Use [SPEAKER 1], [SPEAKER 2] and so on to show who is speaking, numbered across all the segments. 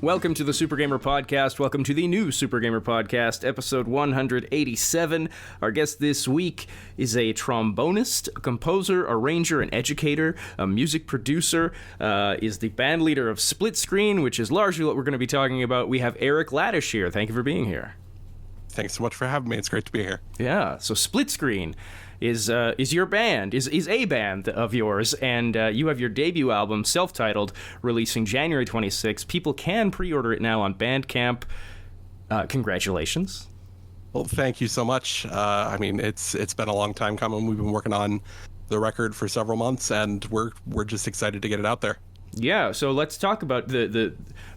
[SPEAKER 1] Welcome to the Super Gamer Podcast. Welcome to the new Super Gamer Podcast, episode 187. Our guest this week is a trombonist, a composer, arranger, an educator, a music producer, is the band leader of Split Screen, which is largely what we're going to be talking about. We have Eric Ladish here. Thank you for being here.
[SPEAKER 2] Thanks so much for having me. It's great to be here.
[SPEAKER 1] Yeah, so Split Screen is your band, is a band of yours, and you have your debut album, self-titled, releasing January 26th. People can pre-order it now on Bandcamp. Congratulations.
[SPEAKER 2] Well, thank you so much. I mean, it's been a long time coming. We've been working on the record for several months, and we're just excited to get it out there.
[SPEAKER 1] Yeah, so let's talk about the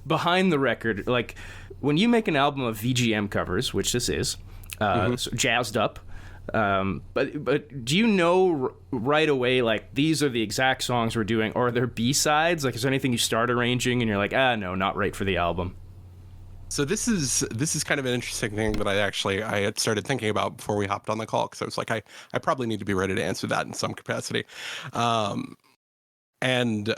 [SPEAKER 1] behind the record. Like, when you make an album of VGM covers, which this is, so jazzed up, but do you know right away, like, these are the exact songs we're doing, or are there B-sides? Like, is there anything you start arranging and you're like, no, not right for the album?
[SPEAKER 2] So this is kind of an interesting thing that I had started thinking about before we hopped on the call, because I was like, I probably need to be ready to answer that in some capacity. And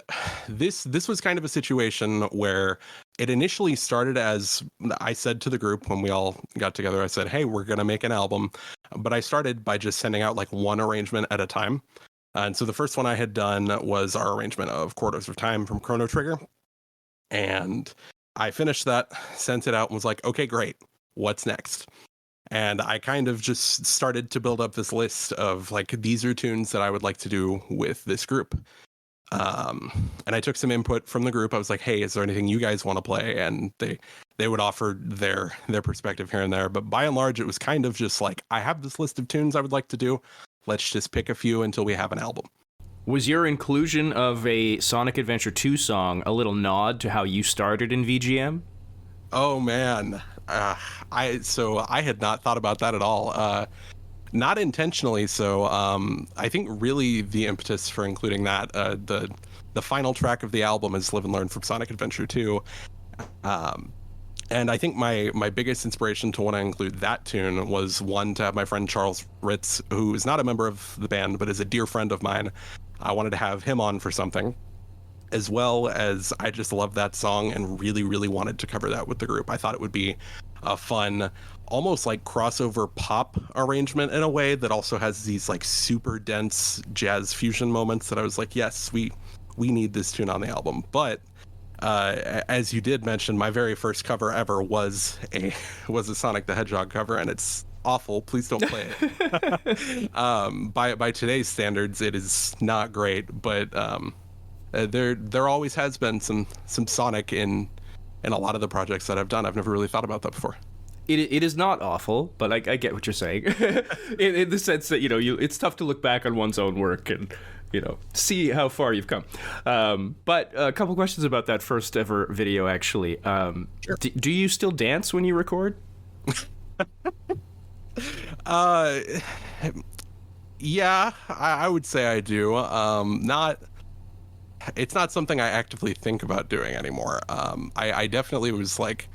[SPEAKER 2] this was kind of a situation where it initially started as I said to the group when we all got together. I said, hey, we're going to make an album. But I started by just sending out like one arrangement at a time. And so the first one I had done was our arrangement of Quarters of Time from Chrono Trigger. And I finished that, sent it out, and was like, okay, great. What's next? And I kind of just started to build up this list of like, these are tunes that I would like to do with this group. And I took some input from the group. I was like, hey, is there anything you guys want to play? And they would offer their perspective here and there. But by and large, it was kind of just like, I have this list of tunes I would like to do. Let's just pick a few until we have an album.
[SPEAKER 1] Was your inclusion of a Sonic Adventure 2 song a little nod to how you started in VGM?
[SPEAKER 2] Oh, man. I had not thought about that at all. Not intentionally. So I think really the impetus for including that, the final track of the album is Live and Learn from Sonic Adventure 2. And I think my biggest inspiration to want to include that tune was, one, to have my friend Charles Ritz, who is not a member of the band, but is a dear friend of mine. I wanted to have him on for something, as well as I just love that song and really, really wanted to cover that with the group. I thought it would be a fun, almost like crossover pop arrangement in a way that also has these like super dense jazz fusion moments that I was like, yes, we need this tune on the album. But as you did mention, my very first cover ever was a Sonic the Hedgehog cover, and it's awful. Please don't play it. By today's standards, it is not great, but there always has been some Sonic in a lot of the projects that I've done. I've never really thought about that before.
[SPEAKER 1] It is not awful, but I get what you're saying. in the sense that, it's tough to look back on one's own work and, see how far you've come. But a couple questions about that first ever video, actually. Sure. Do you still dance when you record?
[SPEAKER 2] Yeah, I would say I do. It's not something I actively think about doing anymore. I definitely was like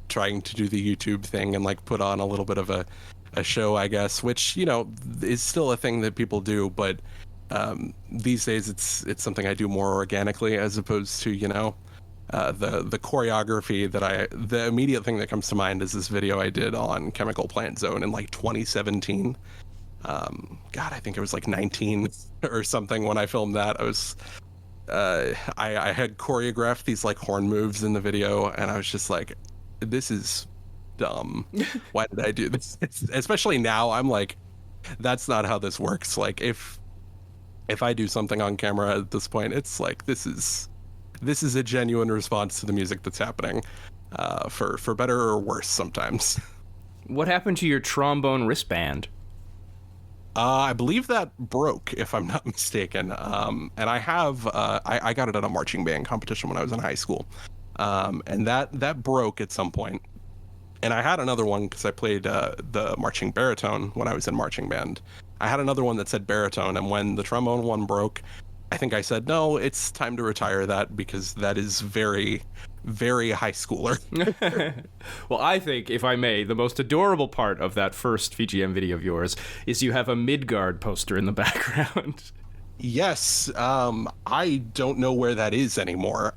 [SPEAKER 2] trying to do the YouTube thing and like put on a little bit of a show, I guess, which, is still a thing that people do. But these days it's something I do more organically, as opposed to, the choreography the immediate thing that comes to mind is this video I did on Chemical Plant Zone in like 2017. I think it was like 19 or something when I filmed that. I had choreographed these like horn moves in the video, and I was just like, this is dumb. Why did I do this? Especially now, I'm like, that's not how this works. Like, if I do something on camera at this point, it's like, this is a genuine response to the music that's happening, for better or worse sometimes.
[SPEAKER 1] What happened to your trombone wristband?
[SPEAKER 2] I believe that broke, if I'm not mistaken. And I have, I got it at a marching band competition when I was in high school. And that broke at some point. And I had another one because I played the marching baritone when I was in marching band. I had another one that said baritone, and when the trombone one broke, I think I said, no, it's time to retire that, because that is very, very high schooler.
[SPEAKER 1] Well, I think, if I may, the most adorable part of that first VGM video of yours is you have a Midgard poster in the background.
[SPEAKER 2] Yes. I don't know where that is anymore.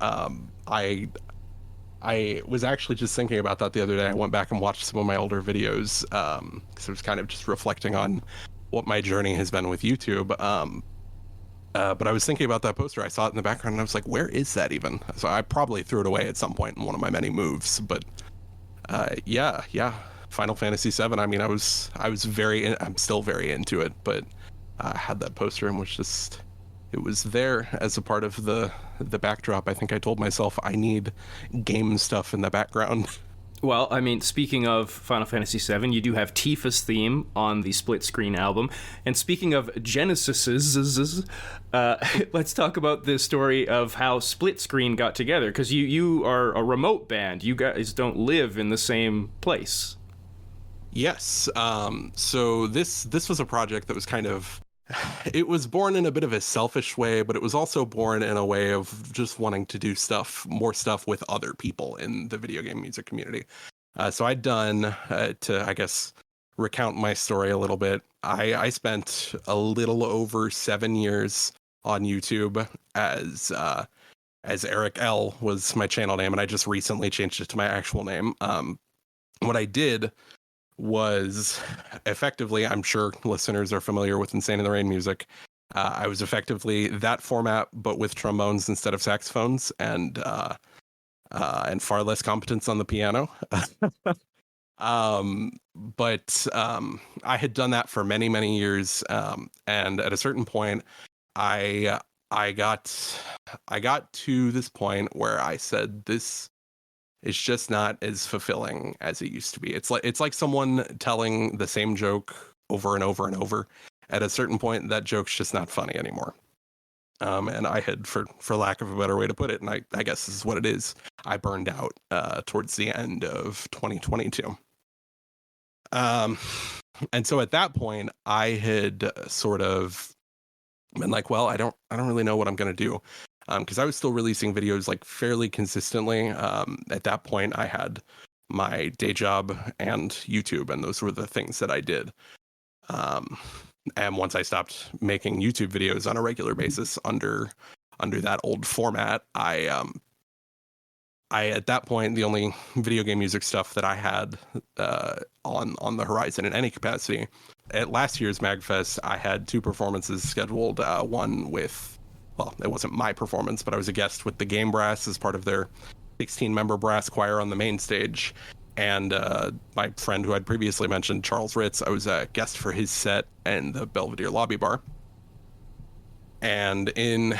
[SPEAKER 2] I was actually just thinking about that the other day. I went back and watched some of my older videos because I was kind of just reflecting on what my journey has been with YouTube. But I was thinking about that poster. I saw it in the background, and I was like, "Where is that even?" So I probably threw it away at some point in one of my many moves. But yeah, Final Fantasy VII. I mean, I'm still very into it. But I had that poster and it was there as a part of the backdrop. I think I told myself I need game stuff in the background.
[SPEAKER 1] Well, I mean, speaking of Final Fantasy VII, you do have Tifa's theme on the split screen album. And speaking of Genesises, let's talk about the story of how Split Screen got together, because you are a remote band. You guys don't live in the same place.
[SPEAKER 2] Yes. So this was a project that was it was born in a bit of a selfish way, but it was also born in a way of just wanting to do more stuff with other people in the video game music community. So I'd done, to, I guess, recount my story a little bit, I spent a little over 7 years on YouTube as Eric L was my channel name, and I just recently changed it to my actual name. What I did was effectively, I'm sure listeners are familiar with Insane in the Rain music. I was effectively that format, but with trombones instead of saxophones, and far less competence on the piano. But I had done that for many, many years, and at a certain point, I got to this point where I said, this is just not as fulfilling as it used to be. It's like someone telling the same joke over and over and over. At a certain point, that joke's just not funny anymore. And I had, for lack of a better way to put it, and I guess this is what it is, I burned out towards the end of 2022. And so at that point, I had sort of been like, well, I don't really know what I'm going to do. Because I was still releasing videos like fairly consistently. At that point, I had my day job and YouTube, and those were the things that I did. And once I stopped making YouTube videos on a regular basis under that old format, I at that point, the only video game music stuff that I had on the horizon in any capacity. At last year's MAGFest, I had 2 performances scheduled. One with, well, it wasn't my performance, but I was a guest with the Game Brass as part of their 16-member brass choir on the main stage. And my friend who I'd previously mentioned, Charles Ritz, I was a guest for his set in the Belvedere Lobby Bar. And in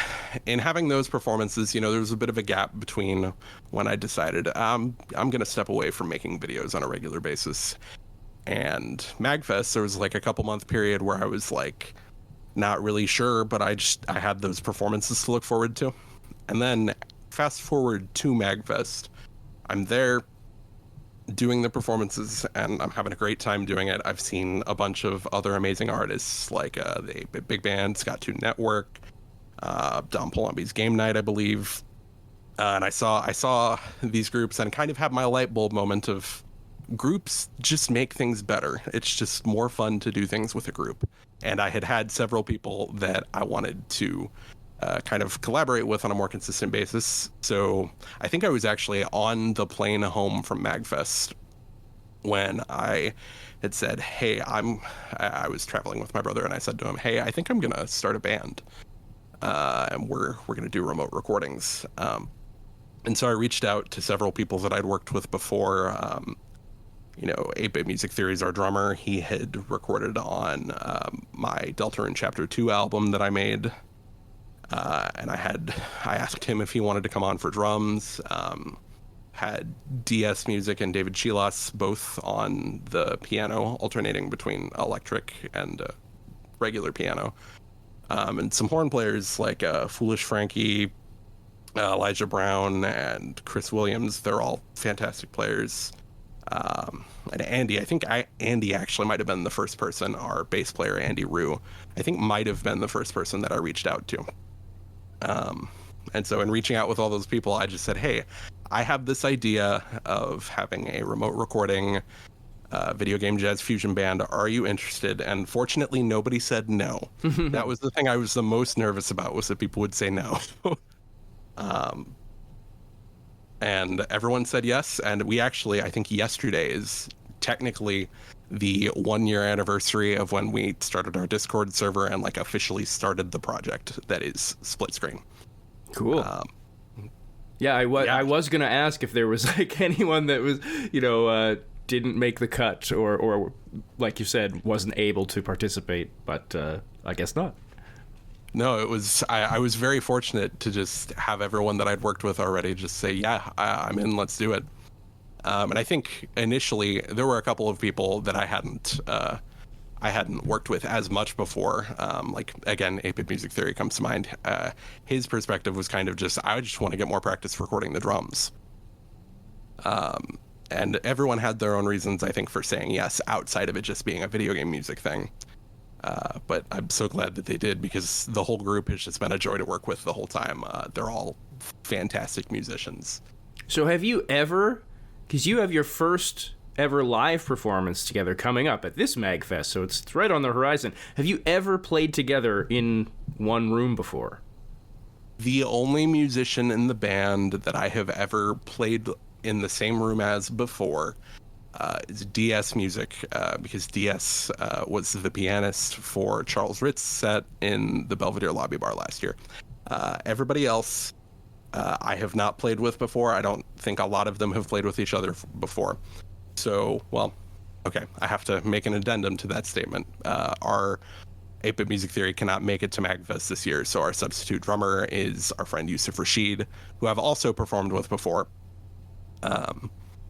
[SPEAKER 2] having those performances, there was a bit of a gap between when I decided I'm going to step away from making videos on a regular basis. And MAGFest, there was like a couple month period where I was like not really sure, but I had those performances to look forward to. And then fast forward to MAGFest, I'm there doing the performances, and I'm having a great time doing it. I've seen a bunch of other amazing artists like the big band, Scott Toon Network, Don Palombi's Game Night, I believe. And I saw these groups and kind of had my light bulb moment of groups just make things better. It's just more fun to do things with a group. And I had several people that I wanted to kind of collaborate with on a more consistent basis. So I think I was actually on the plane home from MAGFest when I had said, hey, I was traveling with my brother, and I said to him, hey, I think I'm going to start a band. And we're going to do remote recordings. And so I reached out to several people that I'd worked with before. 8-Bit Music Theory's our drummer. He had recorded on my Deltarune Chapter 2 album that I made. And I asked him if he wanted to come on for drums. Had DS Music and David Chilas both on the piano, alternating between electric and regular piano. And some horn players like Foolish Frankie, Elijah Brown, and Chris Williams. They're all fantastic players. And Andy, I think Andy actually might have been the first person, our bass player, Andy Rue, I think might have been the first person that I reached out to. And so in reaching out with all those people, I just said, hey, I have this idea of having a remote recording video game jazz fusion band. Are you interested? And fortunately, nobody said no. That was the thing I was the most nervous about, was that people would say no. And so in reaching out with all those people, I just said, hey, I have this idea of having a remote recording video game jazz fusion band. Are you interested? And fortunately, nobody said no. That was the thing I was the most nervous about, was that people would say no. That was the thing I was the most nervous about, was that people would say no. and everyone said yes. And we actually, I think yesterday is technically the 1-year anniversary of when we started our Discord server and like officially started the project that is Split Screen.
[SPEAKER 1] Cool. Yeah, I was gonna ask if there was like anyone that was, didn't make the cut or like you said, wasn't able to participate, but I guess not.
[SPEAKER 2] No, it was, I was very fortunate to just have everyone that I'd worked with already just say, yeah, I'm in, let's do it. And I think initially there were a couple of people that I hadn't worked with as much before. Like, again, 8-Bit Music Theory comes to mind. His perspective was kind of just, I just want to get more practice recording the drums. And everyone had their own reasons, I think, for saying yes, outside of it just being a video game music thing. But I'm so glad that they did, because the whole group has just been a joy to work with the whole time. They're all fantastic musicians.
[SPEAKER 1] So have you ever, because you have your first ever live performance together coming up at this MAGFest, so it's right on the horizon. Have you ever played together in one room before?
[SPEAKER 2] The only musician in the band that I have ever played in the same room as before is DS Music, because DS was the pianist for Charles Ritt's set in the Belvedere Lobby Bar last year. Everybody else I have not played with before. I don't think a lot of them have played with each other before. So, well, okay, I have to make an addendum to that statement. Our 8-Bit Music Theory cannot make it to MAGFest this year, so our substitute drummer is our friend Yusuf Rashid, who I've also performed with before.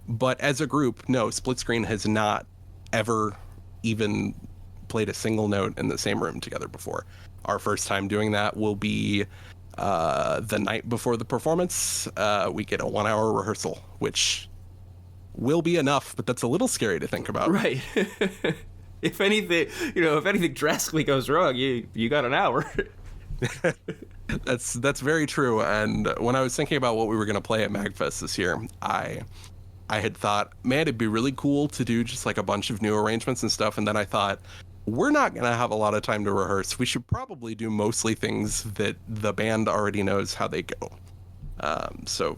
[SPEAKER 2] But as a group, no, Split Screen has not ever even played a single note in the same room together before. Our first time doing that will be the night before the performance. We get a 1-hour rehearsal, which will be enough, but that's a little scary to think about.
[SPEAKER 1] Right. If anything drastically goes wrong, you got an hour.
[SPEAKER 2] That's very true. And when I was thinking about what we were going to play at MAGFest this year, I had thought, man, it'd be really cool to do just like a bunch of new arrangements and stuff. And then I thought, we're not going to have a lot of time to rehearse. We should probably do mostly things that the band already knows how they go. So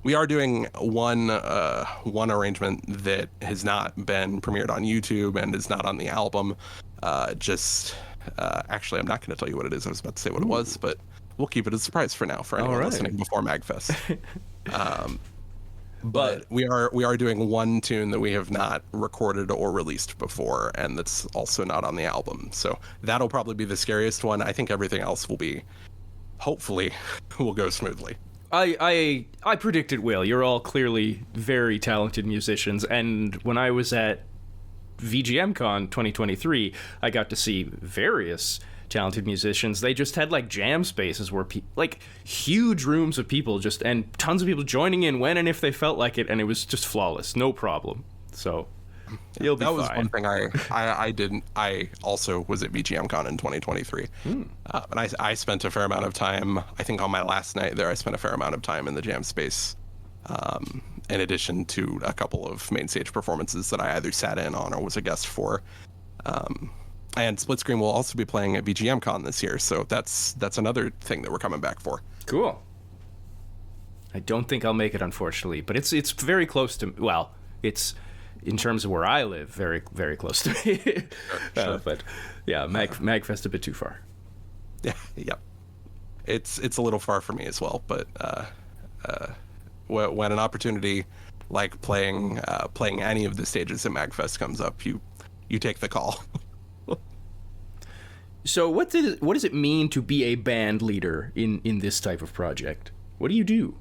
[SPEAKER 2] we are doing one arrangement that has not been premiered on YouTube and is not on the album. Actually, I'm not going to tell you what it is. I was about to say what it was, but we'll keep it a surprise for now for anyone listening before MAGFest. But we are doing one tune that we have not recorded or released before, and that's also not on the album. So that'll probably be the scariest one. I think everything else hopefully will go smoothly.
[SPEAKER 1] I predict it will. You're all clearly very talented musicians, and when I was at VGMCon 2023, I got to see various talented musicians. They just had like jam spaces where like huge rooms of people and tons of people joining in when and if they felt like it, and it was just flawless, no problem. So you'll be fine. That was
[SPEAKER 2] one thing I didn't. I also was at VGMCon in 2023, and I spent a fair amount of time. I think on my last night there, I spent a fair amount of time in the jam space. In addition to a couple of main stage performances that I either sat in on or was a guest for. And Split Screen will also be playing at VGMCon this year, so that's another thing that we're coming back for.
[SPEAKER 1] Cool. I don't think I'll make it, unfortunately, but it's very close to, well, it's, in terms of where I live, very, very close to me. Sure. But yeah, MAGFest a bit too far.
[SPEAKER 2] Yeah, yep. It's a little far for me as well, but when an opportunity like playing any of the stages at MAGFest comes up, you take the call.
[SPEAKER 1] So what does it mean to be a band leader in this type of project? What do you do?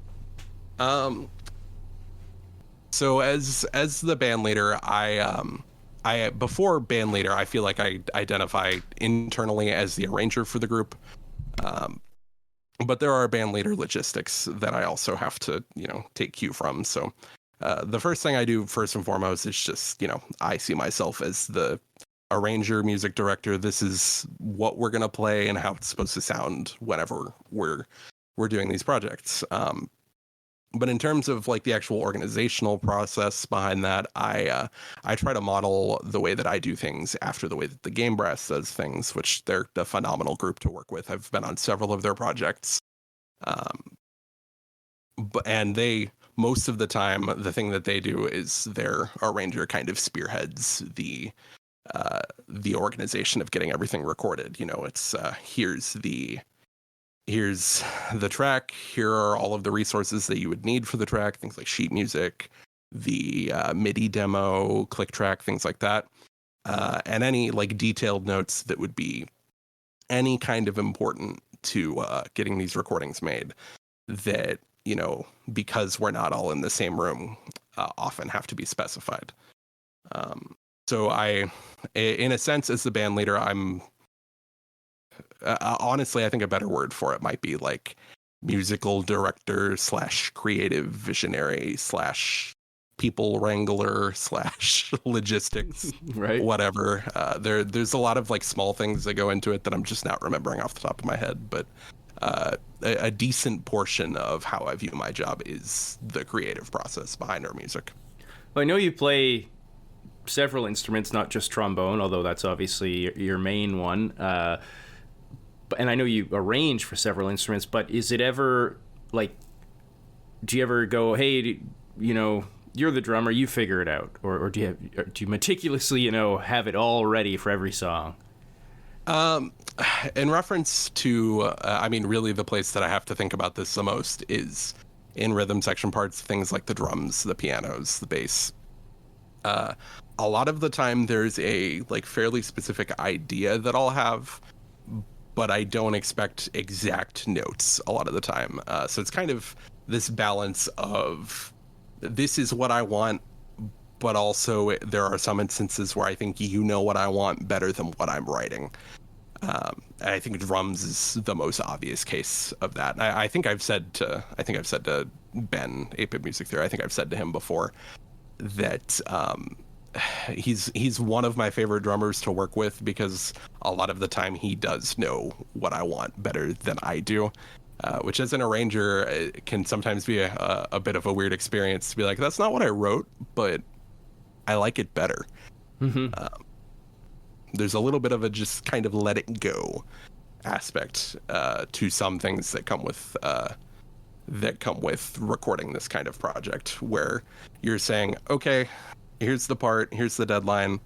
[SPEAKER 2] So as the band leader, I before band leader, I feel like I identify internally as the arranger for the group. But there are band leader logistics that I also have to, take cue from. So the first thing I do first and foremost is just, I see myself as the arranger, music director. This is what we're going to play and how it's supposed to sound whenever we're doing these projects. But in terms of like the actual organizational process behind that, I try to model the way that I do things after the way that the Game Brass does things, which they're a phenomenal group to work with. I've been on several of their projects. And they most of the time, the thing that they do is their arranger kind of spearheads the organization of getting everything recorded. You know, it's here's the track. Here are all of the resources that you would need for the track, things like sheet music, the MIDI demo, click track, things like that, and any like detailed notes that would be any kind of important to getting these recordings made that, you know, because we're not all in the same room, often have to be specified. So in a sense, as the band leader, I'm honestly, I think a better word for it might be like musical director / creative visionary / people wrangler / logistics,
[SPEAKER 1] right?
[SPEAKER 2] Whatever. There's a lot of like small things that go into it that I'm just not remembering off the top of my head, but a decent portion of how I view my job is the creative process behind our music.
[SPEAKER 1] Well, I know you play several instruments, not just trombone, although that's obviously your main one. And I know you arrange for several instruments, but is it ever like, do you ever go, hey, you know, you're the drummer, you figure it out, or do you meticulously, you know, have it all ready for every song?
[SPEAKER 2] In reference to, I mean, really the place that I have to think about this the most is in rhythm section parts, things like the drums, the pianos, the bass. A lot of the time there's a like fairly specific idea that I'll have, but I don't expect exact notes a lot of the time. So it's kind of this balance of this is what I want, but also there are some instances where I think you know what I want better than what I'm writing. I think drums is the most obvious case of that. I think I've said to Ben, 8-Bit Music Theory, I think I've said to him before that he's one of my favorite drummers to work with because a lot of the time he does know what I want better than I do, which as an arranger can sometimes be a bit of a weird experience to be like, that's not what I wrote, but I like it better. Mm-hmm. There's a little bit of a just kind of let it go aspect to some things that come with recording this kind of project, where you're saying, okay, here's the part, here's the deadline,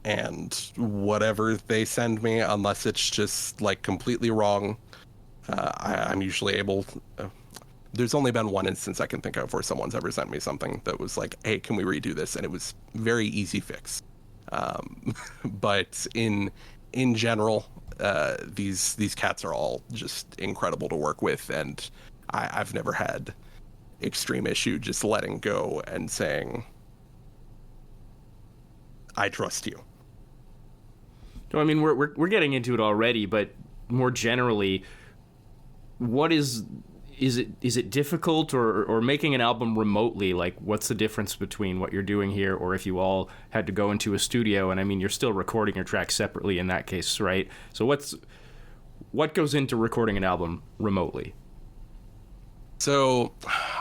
[SPEAKER 2] and whatever they send me, unless it's just like completely wrong, I'm usually able. There's only been one instance I can think of where someone's ever sent me something that was like, hey, can we redo this? And it was very easy fix. But in general, these cats are all just incredible to work with, and I've never had extreme issue just letting go and saying, I trust you.
[SPEAKER 1] So, I mean, we're getting into it already, but more generally, what is it difficult or making an album remotely? Like, what's the difference between what you're doing here or if you all had to go into a studio? And I mean, you're still recording your tracks separately in that case, right? So what goes into recording an album remotely?
[SPEAKER 2] So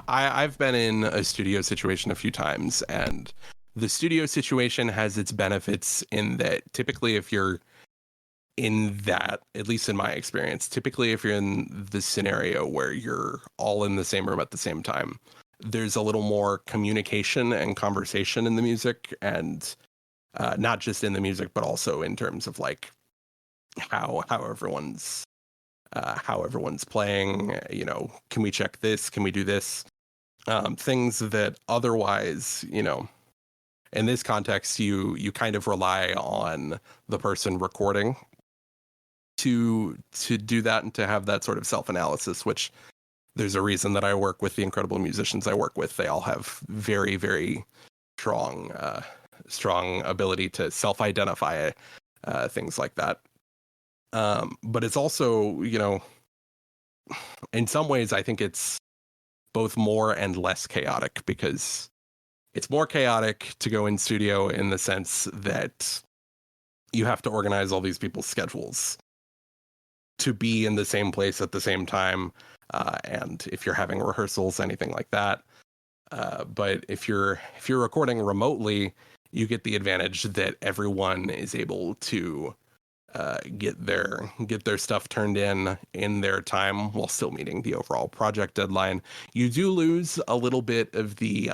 [SPEAKER 2] I've been in a studio situation a few times, and the studio situation has its benefits in that typically if you're in that, at least in my experience, typically if you're in the scenario where you're all in the same room at the same time, there's a little more communication and conversation in the music, and not just in the music, but also in terms of like how everyone's playing, you know, can we check this? Can we do this? Things that otherwise, you know, in this context, you kind of rely on the person recording to do that and to have that sort of self-analysis, which there's a reason that I work with the incredible musicians I work with. They all have very, very strong ability to self-identify things like that. But it's also, you know, in some ways, I think it's both more and less chaotic, because it's more chaotic to go in studio in the sense that you have to organize all these people's schedules to be in the same place at the same time. And if you're having rehearsals, anything like that. But if you're recording remotely, you get the advantage that everyone is able to get their stuff turned in their time while still meeting the overall project deadline. You do lose a little bit of the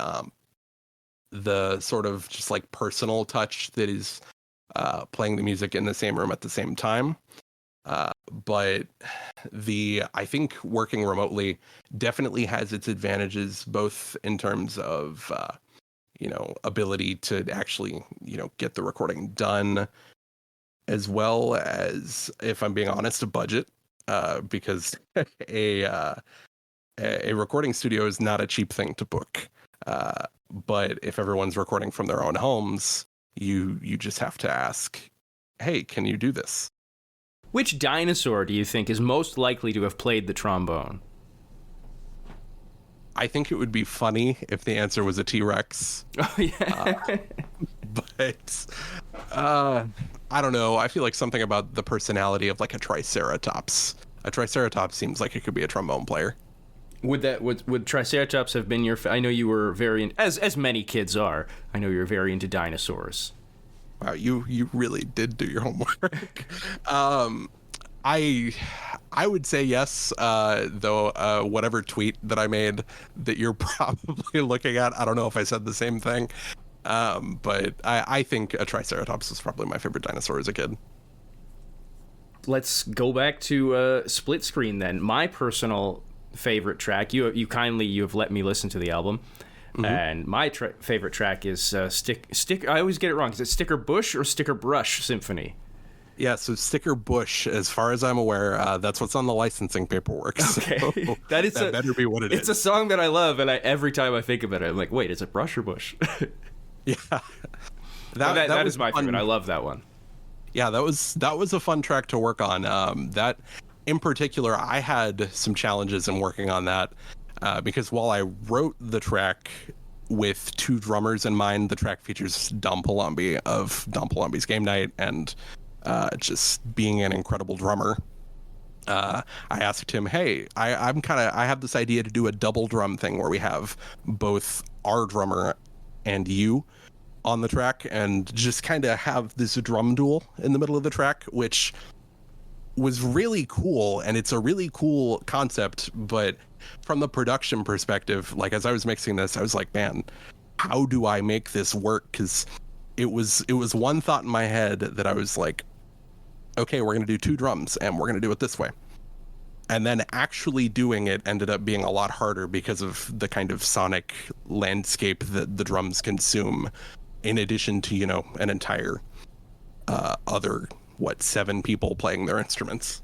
[SPEAKER 2] sort of just like personal touch that is playing the music in the same room at the same time. But I think working remotely definitely has its advantages, both in terms of ability to actually get the recording done, as well as, if I'm being honest, a budget, because a recording studio is not a cheap thing to book. But if everyone's recording from their own homes, you just have to ask, hey, can you do this?
[SPEAKER 1] Which dinosaur do you think is most likely to have played the trombone?
[SPEAKER 2] I think it would be funny if the answer was a T-Rex.
[SPEAKER 1] Oh, yeah.
[SPEAKER 2] But I don't know. I feel like something about the personality of like a Triceratops. A Triceratops seems like it could be a trombone player.
[SPEAKER 1] Would Triceratops have been your? I know you were very as many kids are. I know you're very into dinosaurs.
[SPEAKER 2] Wow, you really did do your homework. I would say yes, though whatever tweet that I made that you're probably looking at, I don't know if I said the same thing. But I think a Triceratops was probably my favorite dinosaur as a kid.
[SPEAKER 1] Let's go back to Split Screen then. My personal favorite track. You have let me listen to the album. Mm-hmm. And my favorite track is Stick. I always get it wrong. Is it Sticker Bush or Sticker Brush Symphony?
[SPEAKER 2] Yeah, so Sticker Bush, as far as I'm aware, that's what's on the licensing paperwork.
[SPEAKER 1] Okay,
[SPEAKER 2] so that better be what it is.
[SPEAKER 1] It's a song that I love, and every time I think about it, I'm like, wait, is it Brush or Bush?
[SPEAKER 2] Yeah,
[SPEAKER 1] that is my favorite. I love that one.
[SPEAKER 2] Yeah, that was a fun track to work on. That in particular, I had some challenges in working on that. Because while I wrote the track with two drummers in mind, the track features Dom Palombi of Dom Palombi's Game Night and just being an incredible drummer. I asked him, hey, I have this idea to do a double drum thing where we have both our drummer and you on the track and just kind of have this drum duel in the middle of the track, which was really cool. And it's a really cool concept, but from the production perspective, like as I was mixing this, I was like, man, how do I make this work? Because it was one thought in my head that I was like, okay, we're going to do two drums and we're going to do it this way. And then actually doing it ended up being a lot harder because of the kind of sonic landscape that the drums consume, in addition to, an entire other, 7 people playing their instruments.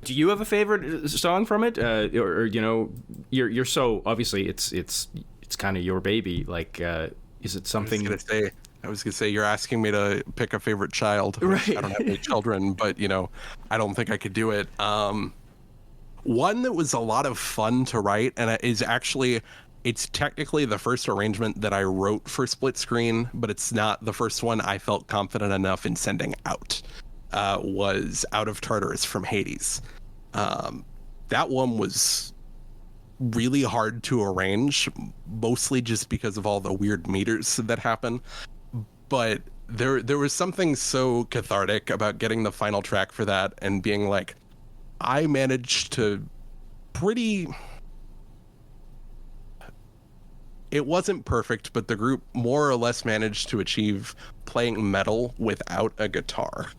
[SPEAKER 1] Do you have a favorite song from it? Or you're so obviously it's kind of your baby. Like, is it something?
[SPEAKER 2] I was gonna say you're asking me to pick a favorite child.
[SPEAKER 1] Right.
[SPEAKER 2] I don't have any children, but I don't think I could do it. One that was a lot of fun to write, and it's technically the first arrangement that I wrote for Split Screen, but it's not the first one I felt confident enough in sending out. Was Out of Tartarus from Hades. That one was really hard to arrange, mostly just because of all the weird meters that happen. But there was something so cathartic about getting the final track for that and being like, I managed to it wasn't perfect, but the group more or less managed to achieve playing metal without a guitar.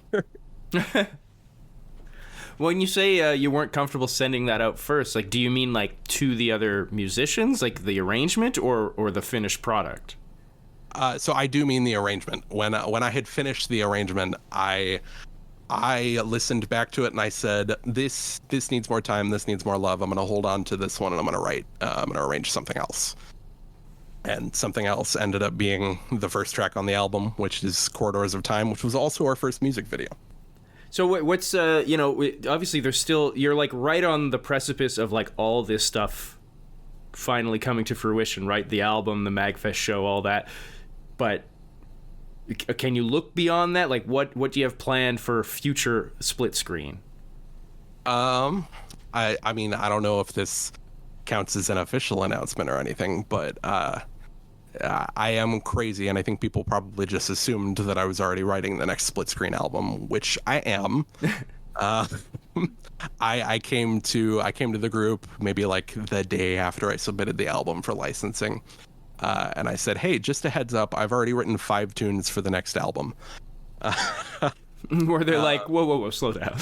[SPEAKER 1] When you say you weren't comfortable sending that out first, like, do you mean like to the other musicians, like the arrangement, or the finished product?
[SPEAKER 2] So I do mean the arrangement. When I had finished the arrangement, I listened back to it and I said, this needs more time, this needs more love. I'm going to hold on to this one and I'm going to arrange something else. And something else ended up being the first track on the album, which is Corridors of Time, which was also our first music video.
[SPEAKER 1] So what's obviously you're like right on the precipice of like all this stuff finally coming to fruition, right? The album, the MAGFest show, all that. But can you look beyond that? Like what do you have planned for future Split Screen?
[SPEAKER 2] I mean, I don't know if this counts as an official announcement or anything, but I am crazy, and I think people probably just assumed that I was already writing the next split screen album, which I am. I came to the group maybe like the day after I submitted the album for licensing, and I said, "Hey, just a heads up, I've already written 5 tunes for the next album."
[SPEAKER 1] Where they're like, whoa, slow down.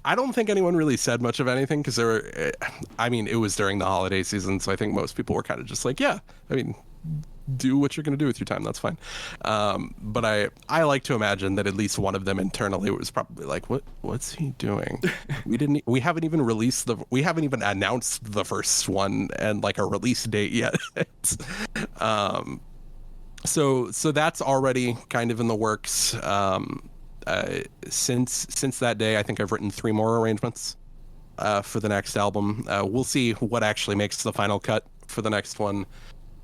[SPEAKER 2] I don't think anyone really said much of anything because it was during the holiday season, so I think most people were kind of just like, yeah, I mean, do what you're going to do with your time. That's fine. But I like to imagine that at least one of them internally was probably like, what's he doing? We haven't even announced the first one and like a release date yet. So that's already kind of in the works. Since that day, I think I've written 3 more arrangements for the next album. We'll see what actually makes the final cut for the next one.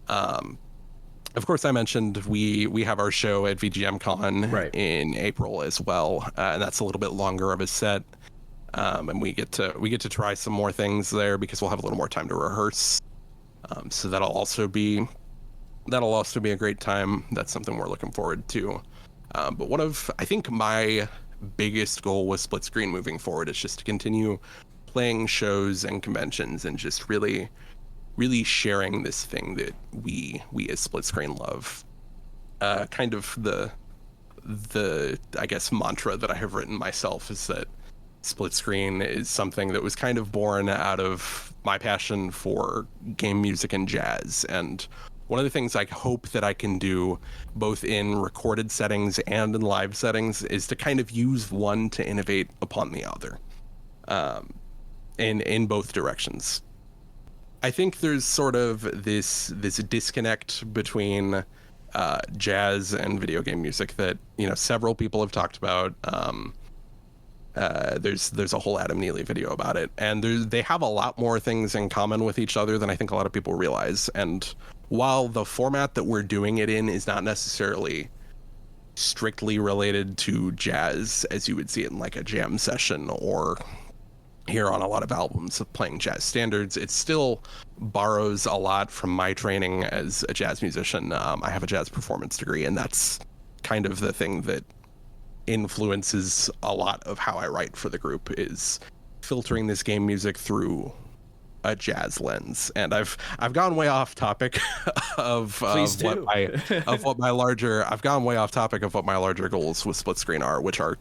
[SPEAKER 2] Of course, I mentioned we have our show at VGM Con in April as well, and that's a little bit longer of a set. And we get to try some more things there because we'll have a little more time to rehearse. So that'll also be a great time. That's something we're looking forward to. But one of, I think, my biggest goal with Split Screen moving forward is just to continue playing shows and conventions and just really sharing this thing that we as Split Screen love. Kind of the I guess mantra that I have written myself is that Split Screen is something that was kind of born out of my passion for game music and jazz. And one of the things I hope that I can do both in recorded settings and in live settings is to kind of use one to innovate upon the other, in both directions. I think there's sort of this disconnect between jazz and video game music that, several people have talked about. There's a whole Adam Neely video about it, and they have a lot more things in common with each other than I think a lot of people realize. And while the format that we're doing it in is not necessarily strictly related to jazz as you would see it in like a jam session or here on a lot of albums of playing jazz standards, it still borrows a lot from my training as a jazz musician. I have a jazz performance degree, and that's kind of the thing that influences a lot of how I write for the group, is filtering this game music through a jazz lens. And I've gone way off topic of what my larger goals with Split Screen are, which are,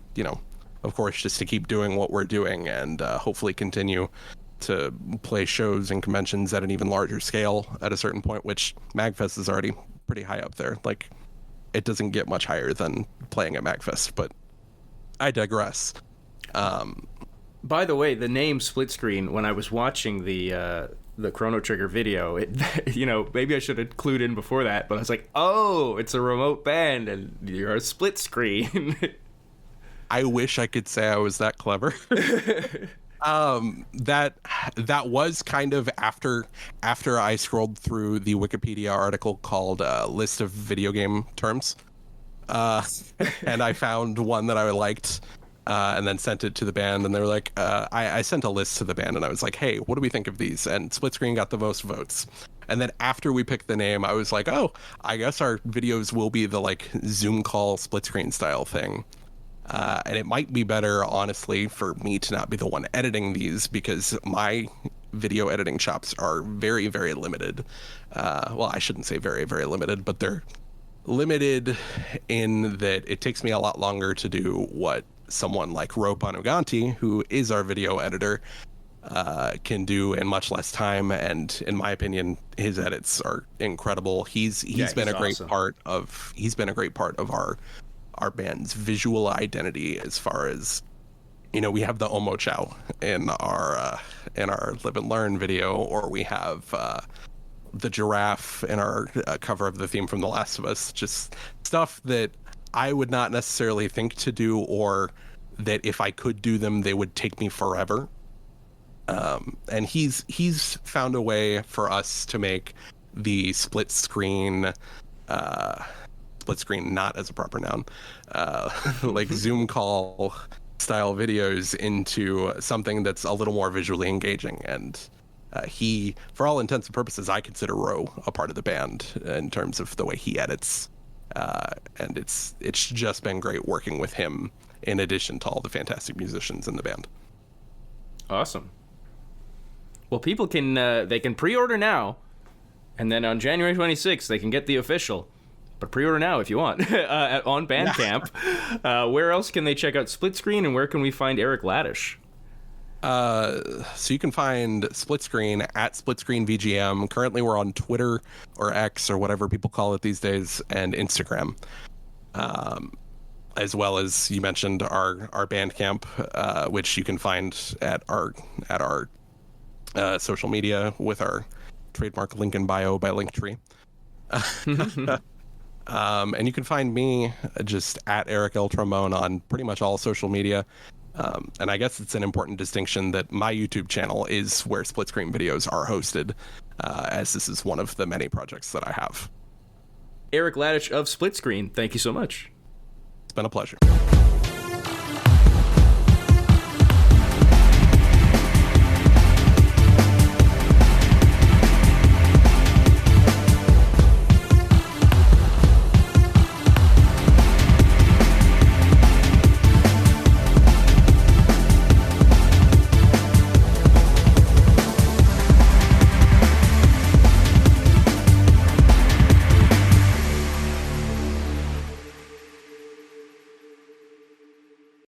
[SPEAKER 2] of course, just to keep doing what we're doing and hopefully continue to play shows and conventions at an even larger scale at a certain point, which MAGFest is already pretty high up there. Like, it doesn't get much higher than playing at MAGFest, but I digress.
[SPEAKER 1] By the way, the name Split Screen, when I was watching the Chrono Trigger video, maybe I should have clued in before that, but I was like, oh, it's a remote band and you're a split screen.
[SPEAKER 2] I wish I could say I was that clever. That was kind of after I scrolled through the Wikipedia article called List of Video Game Terms. And I found one that I liked, and then sent it to the band, and they were like, I sent a list to the band, and I was like, hey, what do we think of these? And Split Screen got the most votes. And then after we picked the name, I was like, oh, I guess our videos will be the like Zoom call split screen style thing. And it might be better, honestly, for me to not be the one editing these, because my video editing chops are very, very limited. Well, I shouldn't say very, very limited, but they're limited in that it takes me a lot longer to do what someone like Ro Panuganti, who is our video editor, can do in much less time. And in my opinion, his edits are incredible. He's been a great part of our band's visual identity, as far as, we have the Omo Chow in our Live and Learn video, or we have the giraffe in our cover of the theme from The Last of Us. Just stuff that I would not necessarily think to do, or that if I could do them, they would take me forever. And he's found a way for us to make the split screen not as a proper noun, like Zoom call style videos into something that's a little more visually engaging. And He, for all intents and purposes, I consider Ro a part of the band in terms of the way he edits. And it's just been great working with him in addition to all the fantastic musicians in the band.
[SPEAKER 1] Awesome. Well, people can they can pre-order now, and then on January 26th they can get the official. But pre-order now if you want on Bandcamp. Where else can they check out Split Screen, and where can we find Eric Ladish?
[SPEAKER 2] So you can find Split Screen at Split Screen VGM. Currently, we're on Twitter or X or whatever people call it these days, and Instagram. As well as you mentioned our Bandcamp, which you can find at our social media with our trademark link in bio by Linktree. And you can find me just at Eric L. Trombone on pretty much all social media. And I guess it's an important distinction that my YouTube channel is where Split Screen videos are hosted, as this is one of the many projects that I have.
[SPEAKER 1] Eric Ladish of Split Screen, thank you so much.
[SPEAKER 2] It's been a pleasure.